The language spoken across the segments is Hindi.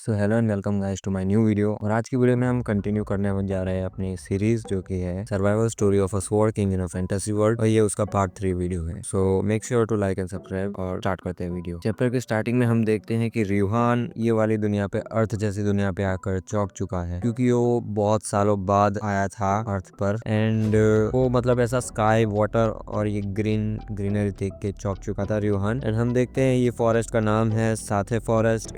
So hello and welcome guys to my new video. और आज की वीडियो में हम कंटिन्यू करने जा रहे हैं अपनी सीरीज जो कि है survival story of a sword king in a fantasy world, और ये उसका पार्ट 3 वीडियो है। So make sure to like and subscribe और स्टार्ट करते हैं वीडियो। चैप्टर के स्टार्टिंग में हम देखते हैं कि रियूहान ये वाली दुनिया पे, अर्थ जैसी दुनिया पे आकर चौंक चुका है, क्योंकि वो बहुत सालों बाद आया था अर्थ पर। एंड वो मतलब ऐसा स्काई, वाटर और ये ग्रीनरी देख के चौंक चुका था रियूहान। एंड हम देखते हैं ये फॉरेस्ट का नाम है साथे फॉरेस्ट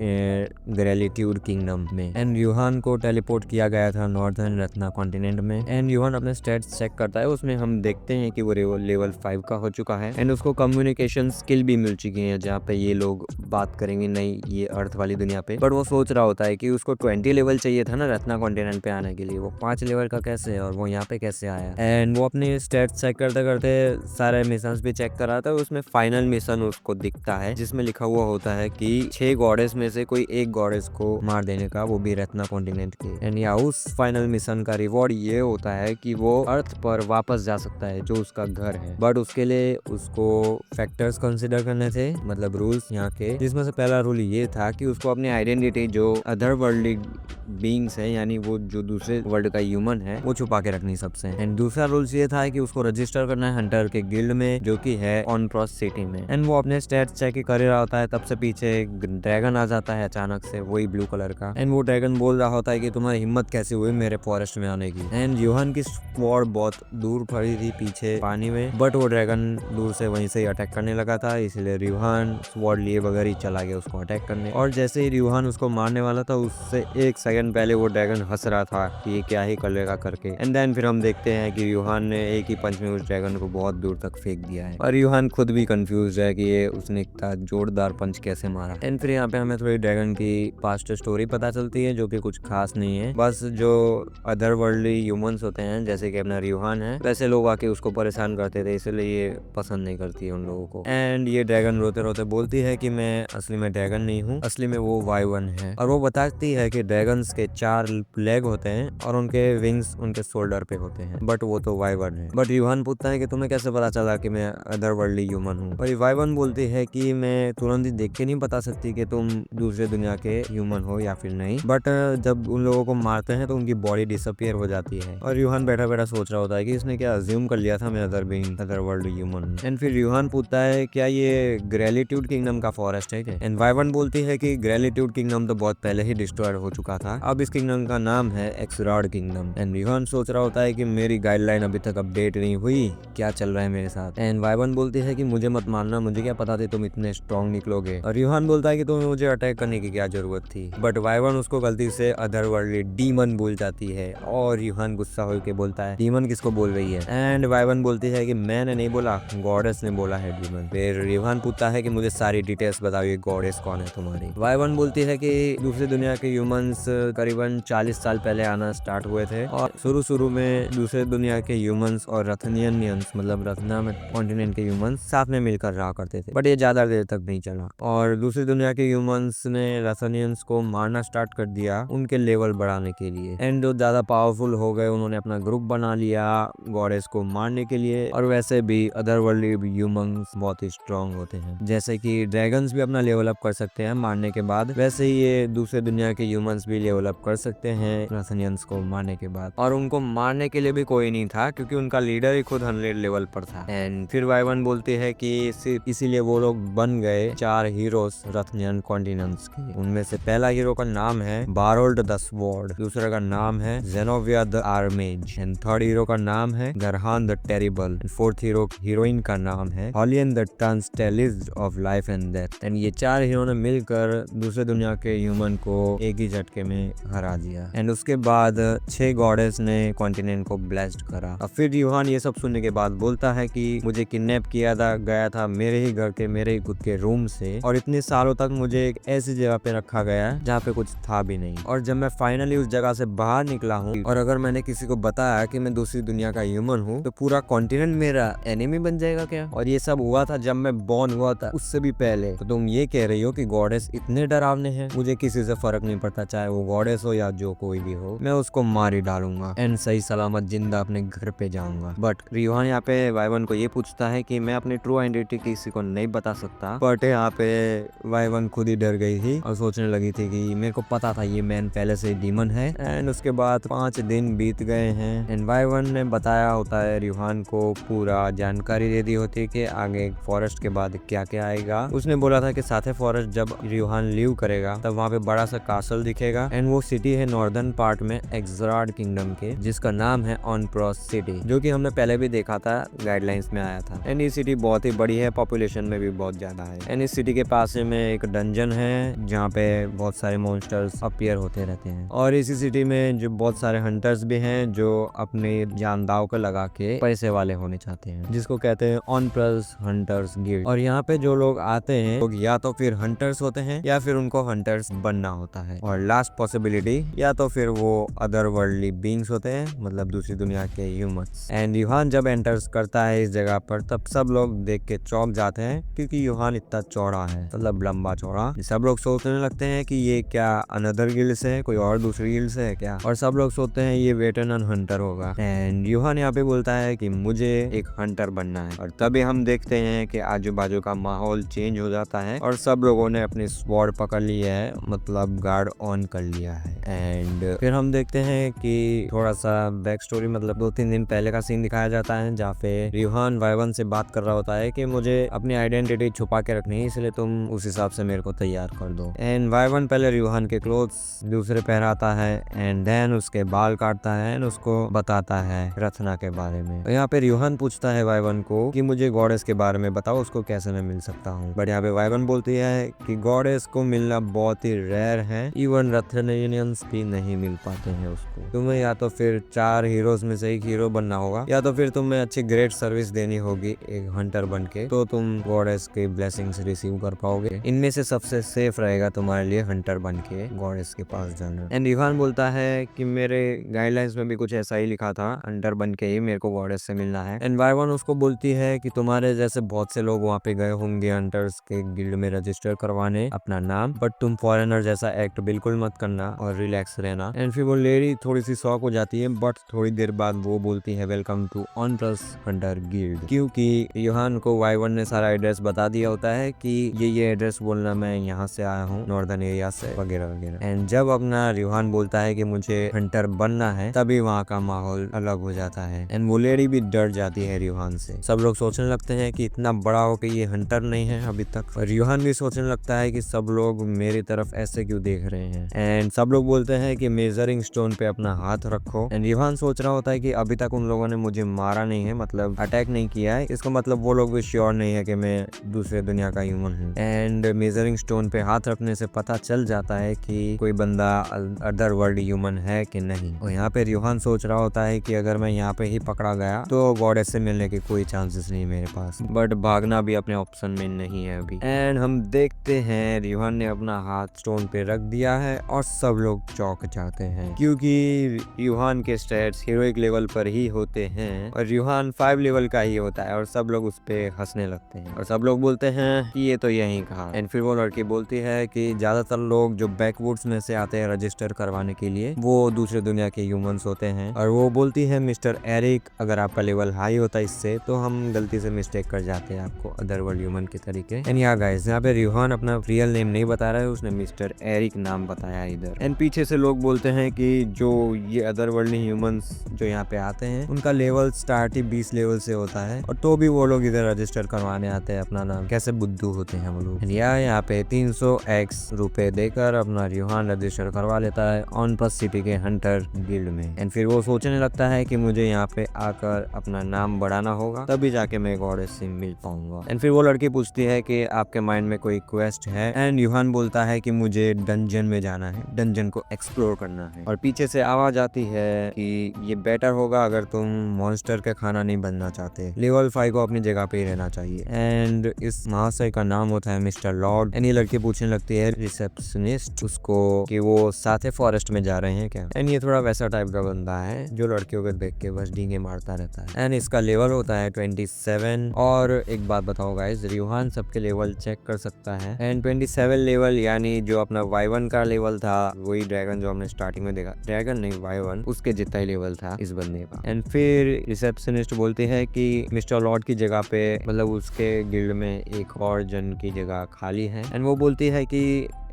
ग्रेलिट्यूड किंगडम में। एंड यूहान को टेलीपोर्ट किया गया था नॉर्दर्न रत्ना कॉन्टिनेंट में। एंड यूहान अपने स्टेट्स चेक करता है, उसमें हम देखते हैं कि वो लेवल 5 का हो चुका है। एंड उसको कम्युनिकेशन स्किल भी मिल चुकी है, जहाँ पे ये लोग बात करेंगे नहीं ये अर्थ वाली दुनिया पे। बट वो सोच रहा होता है कि उसको 20 लेवल चाहिए था ना रत्ना कॉन्टिनेंट पे आने के लिए, वो 5 लेवल का कैसे और वो यहाँ पे कैसे आया। एंड वो अपने स्टेट्स चेक करते करते सारे मिशन भी चेक कर रहा था। उसमें फाइनल मिशन उसको दिखता है जिसमें लिखा हुआ होता है कि 6 गॉडेस में से कोई एक गॉडेस को मार देने का, वो भी रत्ना कॉन्टिनेंट के। एंड या उस फाइनल मिशन का रिवॉर्ड ये होता है कि वो अर्थ पर वापस जा सकता है जो उसका घर है। बट उसके लिए उसको फैक्टर्स कंसिडर करने थे, मतलब रूल्स यहाँ के, जिसमें से पहला रूल ये था कि उसको अपनी आइडेंटिटी जो अदर वर्ल्ड बीइंग्स है, यानी वो जो दूसरे वर्ल्ड का ह्यूमन है, वो छुपा के रखनी सबसे। एंड दूसरा रूल्स ये था कि उसको रजिस्टर करना है हंटर के गिल्ड में, जो कि है ऑनप्रॉस सिटी में। एंड वो अपने स्टेट्स चेक कर रहा होता है, तब से पीछे एक ड्रैगन आ जाता है अचानक से, वही ब्लू कलर का। एंड वो ड्रैगन बोल रहा होता है कि तुम्हारी हिम्मत कैसे हुई मेरे फॉरेस्ट में आने की। एंड यूहान की स्वॉर्ड बहुत दूर खड़ी थी पीछे पानी में, बट वो ड्रैगन दूर से वहीं से ही अटैक करने लगा था, इसलिए रियूहान स्वॉर्ड लिए बगैर ही चला गया उसको अटैक करने। और जैसे ही रियूहान उसको मारने वाला था, उससे एक सेकंड पहले वो ड्रैगन हंस रहा था कि ये क्या ही कर लेगा करके। एंड देन फिर हम देखते हैं कि रियूहान ने एक ही पंच में उस ड्रैगन को बहुत दूर तक फेंक दिया है। और रियूहान खुद भी कंफ्यूज है कि ये उसने इतना जोरदार पंच कैसे मारा। एंड फिर यहाँ पे हमें थोड़ी ड्रैगन की पास्ट स्टोरी पता चलती है, जो कि कुछ खास नहीं है। बस जो अदर वर्ल्डली ह्यूमंस होते हैं, जैसे कि अपना रियूहान है, वैसे लोग आके उसको परेशान करते थे, इसलिए ये पसंद नहीं करती है उन लोगों को। एंड ये ड्रैगन रोते रोते बोलती है कि मैं असली में ड्रैगन नहीं हूँ, असली में वो वाइवन है। और वो बताती है कि ड्रैगन्स के 4 लेग होते हैं और उनके विंग्स उनके शोल्डर पे होते हैं, बट वो तो वाइवन है। बट रियूहान पूछता है कि तुम्हें कैसे पता चला कि मैं अदर वर्ल्डली ह्यूमन हूँ। और वाइवन बोलती है कि मैं तुरंत ही देख के नहीं बता सकती कि तुम दूसरे दुनिया के ह्यूमन हो या फिर नहीं, बट जब उन लोगों को मारते हैं तो उनकी बॉडी डिसअपियर हो जाती है। और यूहान बैठा बैठा सोच रहा होता है कि इसने क्या अज्यूम कर लिया था मैं अदर वर्ल्ड ह्यूमन। एंड फिर यूहान पूछता है क्या ये ग्रेलिट्यूड किंगडम का फॉरेस्ट है क्या। एंड वाइवन बोलती है कि ग्रेलिट्यूड किंगडम तो बहुत पहले ही डिस्ट्रॉय हो चुका था, अब इस किंगडम का नाम है एक्सरॉड किंगडम। एंड यूहान सोच रहा होता है कि मेरी गाइडलाइन अभी तक अपडेट नहीं हुई, क्या चल रहा है मेरे साथ। एंड वाइवन बोलती है कि मुझे मत मारना, मुझे क्या पता थी तुम इतने स्ट्रॉन्ग निकलोगे। और यूहान बोलता है कि तुम्हें मुझे अटैक करने की क्या जरूरत थी। बट वाइवन उसको गलती से अदर वर्ल्ड डीमन बोल जाती है, और यूहान गुस्सा होकर बोलता है डीमन किसको बोल रही है। एंड वाइवन बोलती है कि मैंने नहीं बोला, गॉडेस ने बोला है डीमन। फिर यूहान पूछता है कि मुझे सारी डिटेल्स बताओ, ये गॉडेस कौन है तुम्हारी। वाइवन बोलती है कि दूसरी दुनिया के ह्यूमंस करीबन 40 साल पहले आना स्टार्ट हुए थे, और शुरू में दूसरे दुनिया के ह्यूमंस और रथनियंस, मतलब रत्ना में कॉन्टिनेंट के ह्यूमंस साथ में मिलकर रहा करते थे, बट ये ज्यादा देर तक नहीं चला। और दूसरी दुनिया के ह्यूमंस ने रथनियंस को मारना स्टार्ट कर दिया उनके लेवल बढ़ाने के लिए। एंड जो ज्यादा पावरफुल हो गए, उन्होंने अपना ग्रुप बना लिया गॉडेस को मारने के लिए। और वैसे भी अदर वर्ल्ड ह्यूमंस बहुत ही स्ट्रॉन्ग होते हैं, जैसे कि ड्रैगन्स भी अपना लेवल अप कर सकते हैं मारने के बाद, वैसे ही ये दूसरे दुनिया के ह्यूमंस भी लेवल अप कर सकते हैं रथनियंस को मारने के बाद। और उनको मारने के लिए भी कोई नहीं था, क्योंकि उनका लीडर ही खुद 100 लेवल पर था। एंड फिर वाइवन बोलती है कि इसीलिए वो लोग बन गए 4 हीरोज रथनियन कॉन्टिनेंट्स के। उनमें से पहला हीरो का नाम है बारोल्ड द स्वॉर्ड, दूसरे का नाम है Genovia the Armage, and third hero का नाम है Garhan the terrible, fourth heroine का नाम है Hollian the turnstilist of life and death. And ये 4 हीरो ने मिलकर दूसरे दुनिया के ह्यूमन को एक ही झटके में हरा दिया। एंड उसके बाद 6 गॉडेस ने कॉन्टिनेंट को ब्लेस्ड करा। अब फिर यूहान ये सब सुनने के बाद बोलता है कि मुझे किडनैप किया गया था मेरे ही घर के, मेरे ही खुद के रूम से, और इतने सालों तक मुझे एक ऐसी जगह पे रखा गया जहाँ पे कुछ था भी नहीं। और जब मैं फाइनली उस जगह से बाहर निकला हूँ, और अगर मैंने किसी को बताया कि मैं दूसरी दुनिया का ह्यूमन हूँ, तो पूरा कॉन्टिनेंट मेरा एनिमी बन जाएगा क्या। और ये सब हुआ था जब मैं बॉर्न हुआ था, उससे भी पहले। तो तुम ये कह रही हो कि गॉडेस इतने डरावने हैं, मुझे किसी से फर्क नहीं पड़ता, चाहे वो गॉडेस हो या जो कोई भी हो, मैं उसको मार ही डालूंगा एंड सही सलामत जिंदा अपने घर पे जाऊंगा। बट रियोहान यहाँ पे वाइवन को ये पूछता है कि मैं अपनी ट्रू आइडेंटिटी किसी को नहीं बता सकता। बट यहाँ पे वाइवन खुद ही डर गई थी और सोचने लगी थी कि मेरे को पता था ये मैन पहले से डीमन है। एंड उसके बाद 5 दिन बीत गए हैं एंड वाइवन ने बताया होता है रिहान को पूरा जानकारी दे दी होती है कि आगे फॉरेस्ट के बाद क्या क्या आएगा। उसने बोला था कि साथे फॉरेस्ट जब रिहान लीव करेगा तब वहाँ पे बड़ा सा कासल दिखेगा एंड वो सिटी है नॉर्दर्न पार्ट में एक्सराड किंगडम के, जिसका नाम है ऑनप्रॉस सिटी, जो कि हमने पहले भी देखा था, गाइडलाइंस में आया था। एंड ये सिटी बहुत ही बड़ी है, पॉपुलेशन में भी बहुत ज्यादा है। एंड इस सिटी के पास में एक डंजन है जहाँ पे बहुत सारे मॉन्स्टर्स अपीयर होते रहते हैं और इसी सिटी में जो बहुत सारे हंटर्स भी हैं जो अपने जान दाव को लगा के पैसे वाले होने चाहते हैं, जिसको कहते हैं ऑनप्रॉस हंटर्स गिल्ड। और यहाँ पे जो लोग आते हैं लोग या तो फिर हंटर्स होते हैं या फिर उनको हंटर्स बनना होता है, और लास्ट पॉसिबिलिटी या तो फिर वो अदर वर्ल्डली बीइंग्स होते हैं, मतलब दूसरी दुनिया के ह्यूमंस। एंड यूहान जब एंटर्स करता है इस जगह पर तब सब लोग देख के चौंक जाते हैं क्योंकि यूहान इतना चौड़ा है, मतलब लंबा चौड़ा। सब लोग सोचने लगते हैं कि ये क्या अनदर गिल्ड से है, कोई और दूसरी गिल्ड से है क्या, और सब लोग सोचते हैं ये वेटरन हंटर होगा। एंड यूहान यहाँ पे बोलता है कि मुझे एक हंटर बनना है, और तभी हम देखते हैं कि आजू बाजू का माहौल चेंज हो जाता है और सब लोगों ने अपनी स्वॉर्ड पकड़ लिया है, मतलब गार्ड ऑन कर लिया है। एंड फिर हम देखते हैं कि थोड़ा सा बैक स्टोरी, मतलब 2-3 दिन पहले का सीन दिखाया जाता है जहाँ पे रिहान वाइवन से बात कर रहा होता है कि मुझे अपनी आइडेंटिटी छुपा के रखनी है, इसलिए तुम उस हिसाब से मेरे को तैयार कर दो। एंड वाइवन पहले रिहान के क्लोथ्स दूसरे पहनाता है एंड देन उसके बाल काटता है एंड उसको बताता है रत्ना के बारे में। यहाँ पे रिहान पूछता है वाइवन को कि मुझे गॉडेस के बारे में बताओ, उसको कैसे मैं मिल सकता हूँ। बट यहाँ पे वाइवन बोलती है कि गॉडेस को मिलना बहुत ही रेयर है, इवन रथनियंस भी नहीं मिल पाते हैं उसको। तुम्हें या तो फिर 4 हीरोज में से एक हीरो बनना होगा या तो फिर तुम्हें अच्छी ग्रेट सर्विस देनी होगी एक हंटर बन के, तो तुम गॉडेस के ब्लेसिंग्स रिसीव कर पाओगे। इनमें से सबसे सेफ रहेगा तुम्हारे लिए हंटर बन के गॉडेस के पास जाना। एंड रिहान बोलता है कि मेरे गाइडलाइंस में भी कुछ ऐसा ही लिखा था, हंटर बन के ही मेरे को गॉडेस से मिलना है। एंड वाइवन उसको बोलती है कि तुम्हारे जैसे बहुत से लोग वहाँ पे गए होंगे हंटर्स के गिल्ड में रजिस्टर करवाने अपना नाम, बट तुम फॉरेनर जैसा एक्ट बिल्कुल मत करना और रिलैक्स रहना। एंड फिर वो लेडी थोड़ी सी शॉक हो जाती है, बट थोड़ी देर बाद वो बोलती है वेलकम टू ऑनप्रॉस हंटर गिल्ड, क्योंकि यूहान को वाइवन ने सारा एड्रेस बता दिया होता है कि ये एड्रेस बोलना मैं यहाँ से आया हूँ नॉर्दर्न एरिया से वगैरह वगैरह। एंड जब अपना यूहान बोलता है कि मुझे हंटर बनना है तभी वहाँ का माहौल अलग हो जाता है एंड वो लेडी भी डर जाती है यूहान से। सब लोग सोचने लगते हैं कि इतना बड़ा हो के ये हंटर नहीं है अभी तक, और यूहान भी सोचने लगता है कि सब लोग मेरी तरफ ऐसे क्यों देख रहे हैं। एंड सब लोग बोलते हैं कि मेजरिंग स्टोन पे अपना हाथ रखो। एंड यूहान सोच रहा होता है कि अभी तक उन लोगों ने मुझे मारा नहीं है, मतलब अटैक नहीं किया है, इसका मतलब वो लोग भी श्योर नहीं है कि मैं दूसरे दुनिया का ह्यूमन हूँ। एंड मेजरिंग स्टोन पे हाथ रखने से पता चल जाता है कि कोई बंदा अदर वर्ल्ड ह्यूमन है कि नहीं। और यहाँ पे यूहान सोच रहा होता है कि अगर मैं यहाँ पे ही पकड़ा गया तो गॉडेस से मिलने के कोई चांसेस नहीं मेरे पास, बट भागना भी अपने ऑप्शन में नहीं है अभी। एंड हम देखते हैं यूहान ने अपना हाथ स्टोन पे रख दिया है और सब लोग चौंक जाते हैं क्योंकि यूहान के स्टैट्स हीरोइक लेवल पर ही होते हैं और यूहान 5 लेवल का ही होता है, और सब लोग उस पे हंसने लगते हैं और सब लोग बोलते हैं कि ये तो यही कहा। एंड फिर वो लड़की बोलती है कि ज्यादातर लोग जो बैकवुड्स में से आते हैं रजिस्टर करवाने के लिए वो दूसरे दुनिया के ह्यूमंस होते हैं, और वो बोलती है मिस्टर एरिक अगर आपका लेवल हाई होता है इससे तो हम गलती से मिस्टेक कर जाते हैं आपको अदर वर्ल्ड ह्यूमन के तरीके। एंड यहाँ गाइस यहाँ पे यूहान अपना रियल नेम नहीं बता रहा है, उसने मिस्टर एरिक नाम बताया इधर। एंड पीछे से लोग बोलते हैं कि जो ये अदर वर्ल्ड ह्यूमंस जो यहाँ पे आते हैं उनका लेवल स्टार्ट ही 20 लेवल से होता है, और तो भी वो लोग इधर रजिस्टर करवाने आते हैं अपना नाम। कैसे बुद्धू होते हैं वो लोग। यहाँ पे 300 एक्स रुपए देकर अपना यूहान रजिस्टर करवा लेता है ऑनप्रॉस सिटी के हंटर गिल्ड में। एंड फिर वो सोचने लगता है कि मुझे यहाँ पे आकर अपना नाम बढ़ाना होगा तभी जाके मैं गॉडेस से मिल पाऊंगा। एंड फिर वो लड़की पूछती है कि आपके माइंड में कोई क्वेस्ट है, एंड यूहान बोलता है कि मुझे डंजन में जाना है, डंजन को एक्सप्लोर करना है। और पीछे से आवाज आती है कि ये बेटर होगा अगर तुम मॉन्स्टर का खाना नहीं बनना चाहते, लेवल 5 को अपनी जगह पे ही रहना चाहिए। एंड इस महाशय का नाम होता है मिस्टर लॉर्ड। एंड ये लड़की पूछने लगती है रिसेप्शनिस्ट उसको कि वो साथे फॉरेस्ट में जा रहे हैं क्या। एंड ये थोड़ा वैसा टाइप का बंदा है जो लड़कियों को देख के बस डींगे मारता रहता है। एंड इसका लेवल होता है 27। और एक बात बताओ गाइस, यूहान सबके लेवल चेक कर सकता है। एंड 27 लेवल यानी जो अपना वाइवन का लेवल था, वही ड्रैगन जो हमने स्टार्टिंग में देखा, ड्रैगन नहीं वाइवन, उसके जितना ही लेवल था इस बंदे का। एंड फिर रिसेप्शनिस्ट बोलती है कि मिस्टर लॉर्ड की जगह पे, मतलब उसके गिल्ड में एक और जन की जगह खाली है। एंड वो बोलती है कि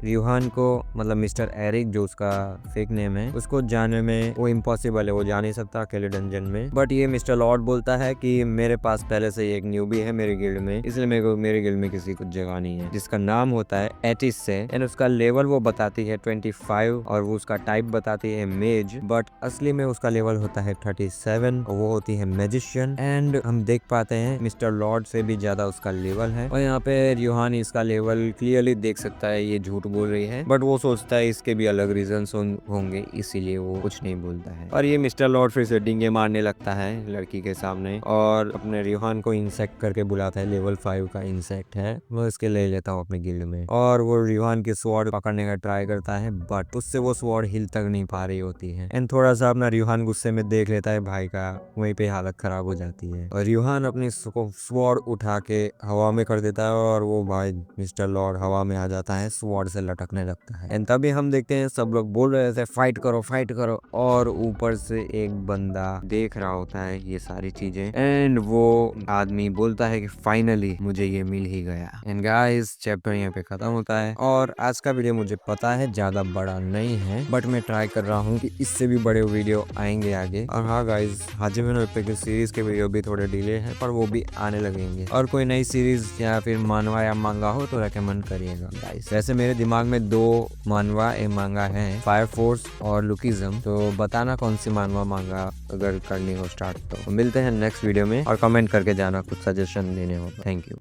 रियोहान को मतलब मिस्टर एरिक जो उसका फेक नेम है उसको जाने में वो इम्पॉसिबल है, वो जा नहीं सकता अकेले डंजन में। बट ये मिस्टर लॉर्ड बोलता है कि मेरे पास पहले से एक न्यूबी है मेरे गिल्ड में, इसलिए मेरे गिल्ड में किसी को जगह नहीं है, जिसका नाम होता है एटिस से। एंड उसका लेवल वो बताती है 25 और वो उसका टाइप बताती है मेज, बट असली में उसका लेवल होता है 37 और वो होती है मैजिशियन। एंड हम देख पाते हैं मिस्टर लॉर्ड से भी ज्यादा उसका लेवल है। और यहाँ पे रियोहान इसका लेवल क्लियरली देख सकता है, ये झूठ बोल रही है, बट वो सोचता है इसके भी अलग रीजंस होंगे, इसीलिए वो कुछ नहीं बोलता है। और ये मिस्टर लॉर्ड फिर से डिंगे मारने लगता है लड़की के सामने और अपने रियोहान को इंसेक्ट करके बुलाता है, लेवल 5 का इंसेक्ट है वो, इसके ले लेता हूँ अपने गिल्ड में। और वो रियोहान की स्वॉर्ड पकड़ने का ट्राई करता है, बट उससे वो स्वॉर्ड हिल तक नहीं पा रही होती है। एंड थोड़ा सा अपना रियोहान गुस्से में देख लेता है भाई का, वहीं पे हालत खराब हो जाती है और रियोहान अपनी स्वॉर्ड उठा के हवा में कर देता है और वो भाई मिस्टर लॉर्ड हवा में आ जाता है, स्वॉर्ड से लटकने लगता है। एंड तभी हम देखते हैं सब लोग बोल रहे थे फाइट करो फाइट करो, और ऊपर से एक बंदा देख रहा होता है ये सारी चीजें। एंड वो आदमी बोलता है कि फाइनली मुझे ये मिल ही गया। एंड गाइस चैप्टर यहाँ पे खत्म होता है। और आज का वीडियो मुझे पता है ज्यादा बड़ा नहीं है, बट मैं ट्राई कर रहा हूँ कि इससे भी बड़े वीडियो आएंगे आगे। और हाँ गाइस, हाजिर की सीरीज के वीडियो भी थोड़े डिले हैं, पर वो भी आने लगेंगे। और कोई नई सीरीज या फिर मानवा या मांगा हो तो रेकमेंड करिएगा गाइस। वैसे मेरे दिमाग में 2 मानवा ए मांगा है, फायर फोर्स और लुकिज्म, तो बताना कौन सी मानवा मांगा अगर करनी हो स्टार्ट। तो मिलते हैं नेक्स्ट वीडियो में और कमेंट करके जाना, कुछ सजेशन देने हो। Thank you.